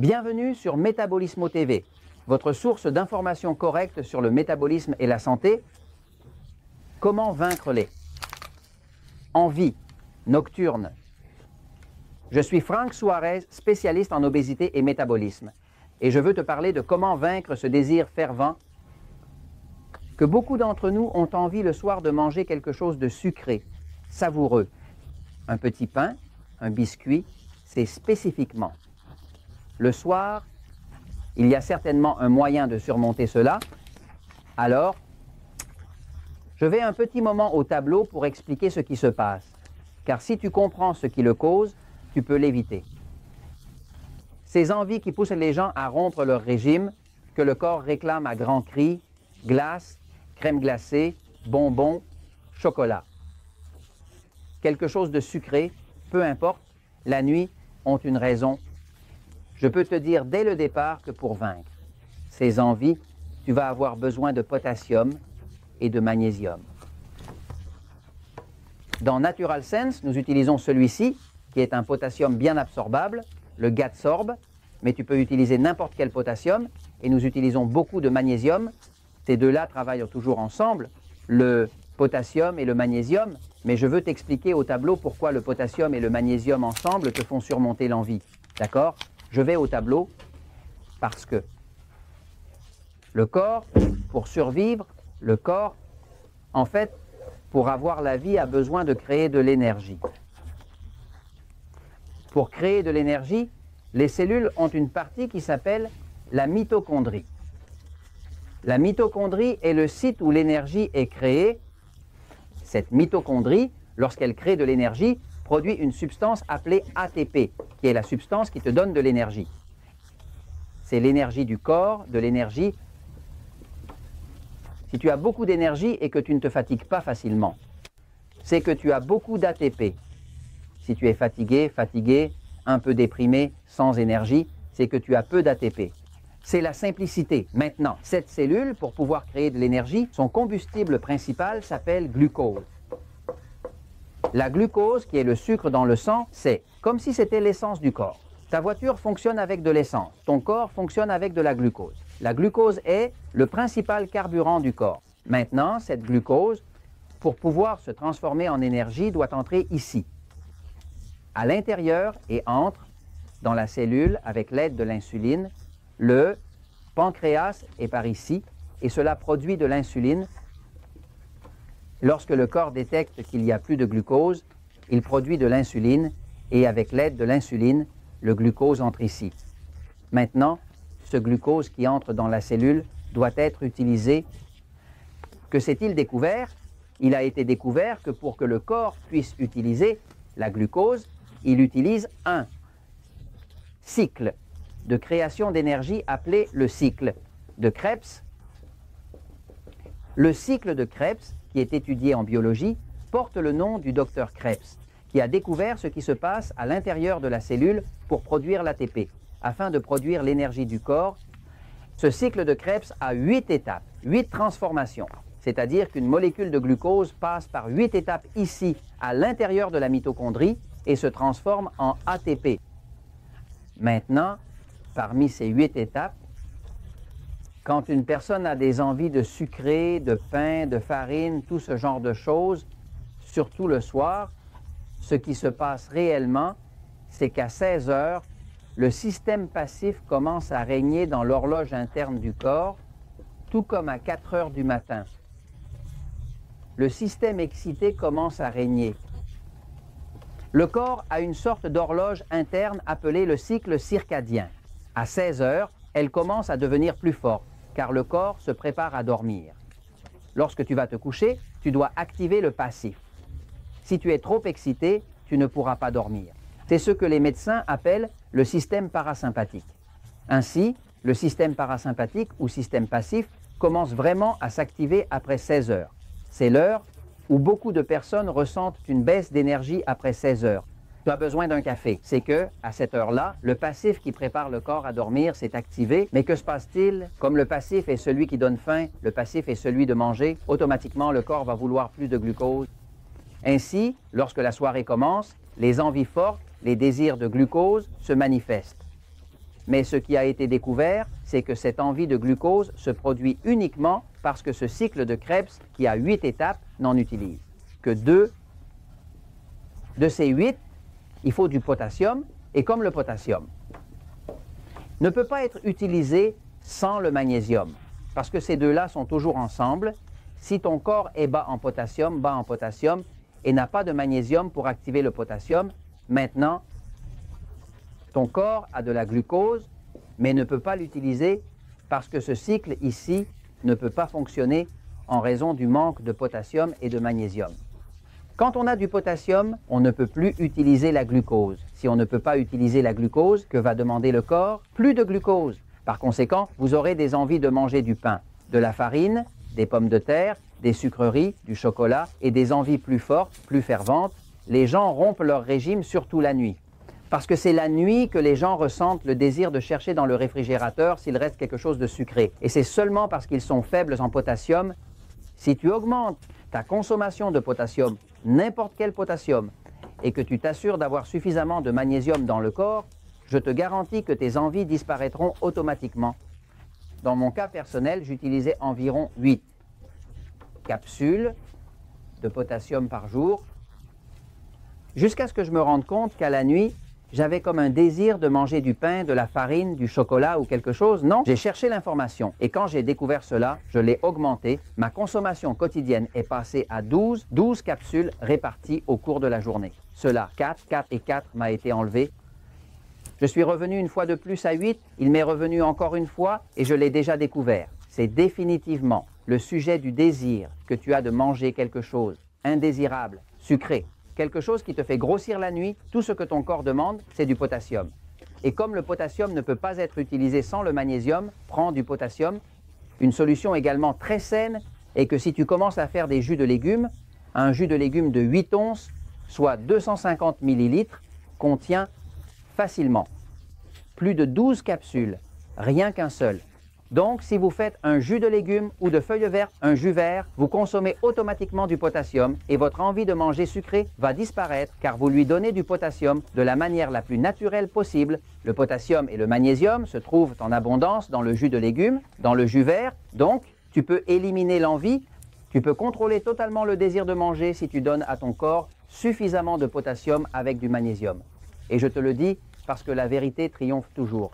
Bienvenue sur Métabolismo TV, votre source d'informations correctes sur le métabolisme et la santé. Comment vaincre les envies nocturnes. Je suis Frank Suarez, spécialiste en obésité et métabolisme, et je veux te parler de comment vaincre ce désir fervent que beaucoup d'entre nous ont envie le soir de manger quelque chose de sucré, savoureux. Un petit pain, un biscuit, c'est spécifiquement. Le soir, il y a certainement un moyen de surmonter cela. Alors, je vais un petit moment au tableau pour expliquer ce qui se passe. Car si tu comprends ce qui le cause, tu peux l'éviter. Ces envies qui poussent les gens à rompre leur régime, que le corps réclame à grands cris, glace, crème glacée, bonbons, chocolat. Quelque chose de sucré, peu importe, la nuit, ont une raison. Je peux te dire dès le départ que pour vaincre ces envies, tu vas avoir besoin de potassium et de magnésium. Dans Natural Sense, nous utilisons celui-ci, qui est un potassium bien absorbable, le Gadsorb, mais tu peux utiliser n'importe quel potassium, et nous utilisons beaucoup de magnésium. Ces deux-là travaillent toujours ensemble, le potassium et le magnésium, mais je veux t'expliquer au tableau pourquoi le potassium et le magnésium ensemble te font surmonter l'envie. D'accord ? Je vais au tableau parce que le corps, pour survivre, le corps, en fait, pour avoir la vie, a besoin de créer de l'énergie. Pour créer de l'énergie, les cellules ont une partie qui s'appelle la mitochondrie. La mitochondrie est le site où l'énergie est créée. Cette mitochondrie, lorsqu'elle crée de l'énergie, produit une substance appelée ATP, qui est la substance qui te donne de l'énergie. C'est l'énergie du corps, de l'énergie. Si tu as beaucoup d'énergie et que tu ne te fatigues pas facilement, c'est que tu as beaucoup d'ATP. Si tu es fatigué, fatigué, un peu déprimé, sans énergie, c'est que tu as peu d'ATP. C'est la simplicité. Maintenant, cette cellule, pour pouvoir créer de l'énergie, son combustible principal s'appelle glucose. La glucose, qui est le sucre dans le sang, c'est comme si c'était l'essence du corps. Ta voiture fonctionne avec de l'essence. Ton corps fonctionne avec de la glucose. La glucose est le principal carburant du corps. Maintenant, cette glucose, pour pouvoir se transformer en énergie, doit entrer ici, à l'intérieur, et entre dans la cellule avec l'aide de l'insuline. Le pancréas est par ici, et cela produit de l'insuline. Lorsque le corps détecte qu'il n'y a plus de glucose, il produit de l'insuline, et avec l'aide de l'insuline, le glucose entre ici. Maintenant, ce glucose qui entre dans la cellule doit être utilisé. Que s'est-il découvert? Il a été découvert que pour que le corps puisse utiliser la glucose, il utilise un cycle de création d'énergie appelé le cycle de Krebs. Le cycle de Krebs, qui est étudié en biologie, porte le nom du docteur Krebs, qui a découvert ce qui se passe à l'intérieur de la cellule pour produire l'ATP, afin de produire l'énergie du corps. Ce cycle de Krebs a 8 étapes, 8 transformations, c'est-à-dire qu'une molécule de glucose passe par 8 étapes ici, à l'intérieur de la mitochondrie, et se transforme en ATP. Maintenant, parmi ces 8 étapes, quand une personne a des envies de sucré, de pain, de farine, tout ce genre de choses, surtout le soir, ce qui se passe réellement, c'est qu'à 16 heures, le système passif commence à régner dans l'horloge interne du corps, tout comme à 4 heures du matin. Le système excité commence à régner. Le corps a une sorte d'horloge interne appelée le cycle circadien. À 16 heures, elle commence à devenir plus forte, car le corps se prépare à dormir. Lorsque tu vas te coucher, tu dois activer le passif. Si tu es trop excité, tu ne pourras pas dormir. C'est ce que les médecins appellent le système parasympathique. Ainsi, le système parasympathique ou système passif commence vraiment à s'activer après 16 heures. C'est l'heure où beaucoup de personnes ressentent une baisse d'énergie après 16 heures. Tu as besoin d'un café. C'est que, à cette heure-là, le passif qui prépare le corps à dormir s'est activé. Mais que se passe-t-il? Comme le passif est celui qui donne faim, le passif est celui de manger, automatiquement le corps va vouloir plus de glucose. Ainsi, lorsque la soirée commence, les envies fortes, les désirs de glucose se manifestent. Mais ce qui a été découvert, c'est que cette envie de glucose se produit uniquement parce que ce cycle de Krebs, qui a 8 étapes, n'en utilise que 2. De ces 8, il faut du potassium, et comme le potassium ne peut pas être utilisé sans le magnésium, parce que ces deux-là sont toujours ensemble, si ton corps est bas en potassium, et n'a pas de magnésium pour activer le potassium, maintenant, ton corps a de la glucose, mais ne peut pas l'utiliser parce que ce cycle ici ne peut pas fonctionner en raison du manque de potassium et de magnésium. Quand on a du potassium, on ne peut plus utiliser la glucose. Si on ne peut pas utiliser la glucose, que va demander le corps? Plus de glucose. Par conséquent, vous aurez des envies de manger du pain, de la farine, des pommes de terre, des sucreries, du chocolat et des envies plus fortes, plus ferventes. Les gens rompent leur régime surtout la nuit. Parce que c'est la nuit que les gens ressentent le désir de chercher dans le réfrigérateur s'il reste quelque chose de sucré. Et c'est seulement parce qu'ils sont faibles en potassium. Si tu augmentes ta consommation de potassium, n'importe quel potassium, et que tu t'assures d'avoir suffisamment de magnésium dans le corps, je te garantis que tes envies disparaîtront automatiquement. Dans mon cas personnel, j'utilisais environ 8 capsules de potassium par jour, jusqu'à ce que je me rende compte qu'à la nuit, j'avais comme un désir de manger du pain, de la farine, du chocolat ou quelque chose. Non, j'ai cherché l'information. Et quand j'ai découvert cela, je l'ai augmenté. Ma consommation quotidienne est passée à 12 capsules réparties au cours de la journée. Cela, 4 et 4 m'a été enlevé. Je suis revenu une fois de plus à 8. Il m'est revenu encore une fois et je l'ai déjà découvert. C'est définitivement le sujet du désir que tu as de manger quelque chose indésirable, sucré. Quelque chose qui te fait grossir la nuit, tout ce que ton corps demande, c'est du potassium. Et comme le potassium ne peut pas être utilisé sans le magnésium, prends du potassium. Une solution également très saine est que si tu commences à faire des jus de légumes, un jus de légumes de 8 onces, soit 250 ml, contient facilement plus de 12 capsules, rien qu'un seul. Donc, si vous faites un jus de légumes ou de feuilles vertes, un jus vert, vous consommez automatiquement du potassium et votre envie de manger sucré va disparaître car vous lui donnez du potassium de la manière la plus naturelle possible. Le potassium et le magnésium se trouvent en abondance dans le jus de légumes, dans le jus vert. Donc, tu peux éliminer l'envie, tu peux contrôler totalement le désir de manger si tu donnes à ton corps suffisamment de potassium avec du magnésium. Et je te le dis parce que la vérité triomphe toujours.